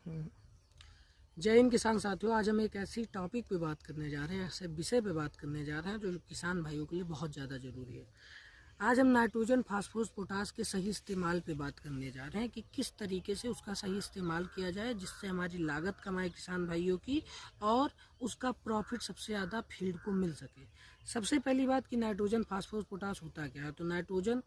जय हिंद किसान साथियों, आज हम एक ऐसी टॉपिक पे बात करने जा रहे हैं, ऐसे विषय पे बात करने जा रहे हैं जो किसान भाइयों के लिए बहुत ज़्यादा ज़रूरी है। आज हम नाइट्रोजन, फास्फोरस, पोटास के सही इस्तेमाल पे बात करने जा रहे हैं कि किस तरीके से उसका सही इस्तेमाल किया जाए जिससे हमारी लागत कम आए किसान भाइयों की और उसका प्रॉफिट सबसे ज़्यादा फील्ड को मिल सके। सबसे पहली बात कि नाइट्रोजन, फास्फोरस, पोटास होता क्या है। तो नाइट्रोजन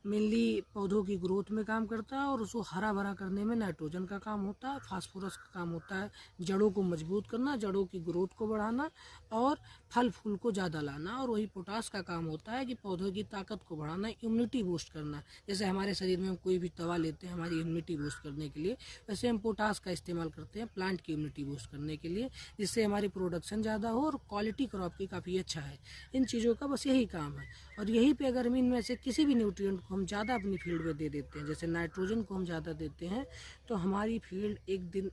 मेनली पौधों की ग्रोथ में काम करता है और उसको हरा भरा करने में नाइट्रोजन का काम होता है। फास्फोरस का काम होता है जड़ों को मजबूत करना, जड़ों की ग्रोथ को बढ़ाना और फल फूल को ज़्यादा लाना। और वही पोटास का काम होता है कि पौधों की ताकत को बढ़ाना, इम्यूनिटी बूस्ट करना। जैसे हमारे शरीर में हम कोई भी दवा लेते हैं हमारी इम्यूनिटी बूस्ट करने के लिए, वैसे हम पोटास का इस्तेमाल करते हैं प्लांट की इम्यूनिटी बूस्ट करने के लिए, जिससे हमारी प्रोडक्शन ज़्यादा हो और क्वालिटी क्रॉप की काफ़ी अच्छा है। इन चीज़ों का बस यही काम है। और यहीं पे अगर हम इनमें से किसी भी न्यूट्रिएंट को हम ज़्यादा अपनी फील्ड में दे देते हैं, जैसे नाइट्रोजन को हम ज़्यादा देते हैं, तो हमारी फील्ड एक दिन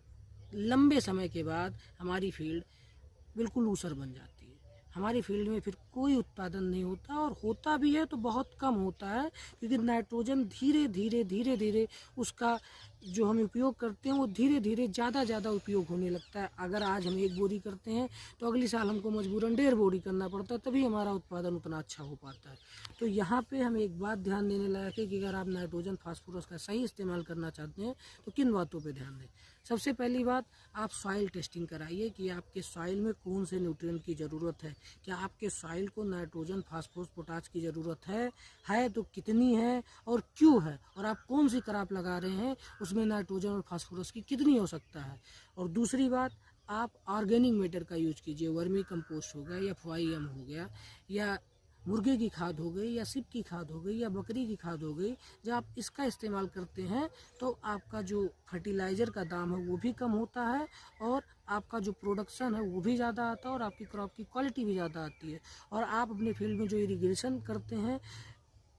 लंबे समय के बाद हमारी फील्ड बिल्कुल ऊसर बन जाती है। हमारी फील्ड में फिर कोई उत्पादन नहीं होता, और होता भी है तो बहुत कम होता है, क्योंकि नाइट्रोजन धीरे धीरे उसका जो हम उपयोग करते हैं वो धीरे धीरे ज़्यादा उपयोग होने लगता है। अगर आज हम 1 बोरी करते हैं तो अगली साल हमको मजबूरन 1.5 बोरी करना पड़ता है, तभी हमारा उत्पादन उतना अच्छा हो पाता है। तो यहाँ पे हम एक बात ध्यान देने लायक है कि अगर आप नाइट्रोजन, फास्फोरस का सही इस्तेमाल करना चाहते हैं तो किन बातों पे ध्यान दें। सबसे पहली बात, आप सॉइल टेस्टिंग कराइए कि आपके सॉइल में कौन से न्यूट्रिएंट की ज़रूरत है। क्या आपके सॉइल को नाइट्रोजन, फास्फोरस, पोटास की ज़रूरत है तो कितनी है और क्यों है, और आप कौन सी क्रॉप लगा रहे हैं उसमें नाइट्रोजन और फास्फोरस की कितनी हो सकता है। और दूसरी बात, आप ऑर्गेनिक मैटर का यूज कीजिए। वर्मी कंपोस्ट हो गया या FOIM हो गया या मुर्गे की खाद हो गई या सिप की खाद हो गई या बकरी की खाद हो गई। जब आप इसका इस्तेमाल करते हैं तो आपका जो फर्टिलाइज़र का दाम है वो भी कम होता है और आपका जो प्रोडक्शन है वो भी ज़्यादा आता है और आपकी क्रॉप की क्वालिटी भी ज़्यादा आती है। और आप अपने फील्ड में जो इरिगेशन करते हैं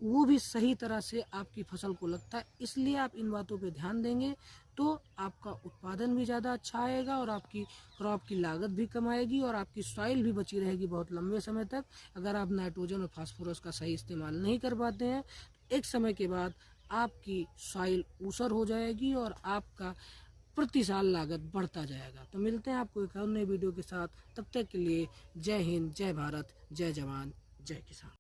वो भी सही तरह से आपकी फसल को लगता है। इसलिए आप इन बातों पे ध्यान देंगे तो आपका उत्पादन भी ज़्यादा अच्छा आएगा और आपकी क्रॉप की लागत भी कम आएगी और आपकी सॉइल भी बची रहेगी बहुत लंबे समय तक। अगर आप नाइट्रोजन और फास्फोरस का सही इस्तेमाल नहीं कर पाते हैं तो एक समय के बाद आपकी सॉइल ऊसर हो जाएगी और आपका प्रति साल लागत बढ़ता जाएगा। तो मिलते हैं आपको एक और नए वीडियो के साथ। तब तक के लिए जय हिंद, जय भारत, जय जवान, जय किसान।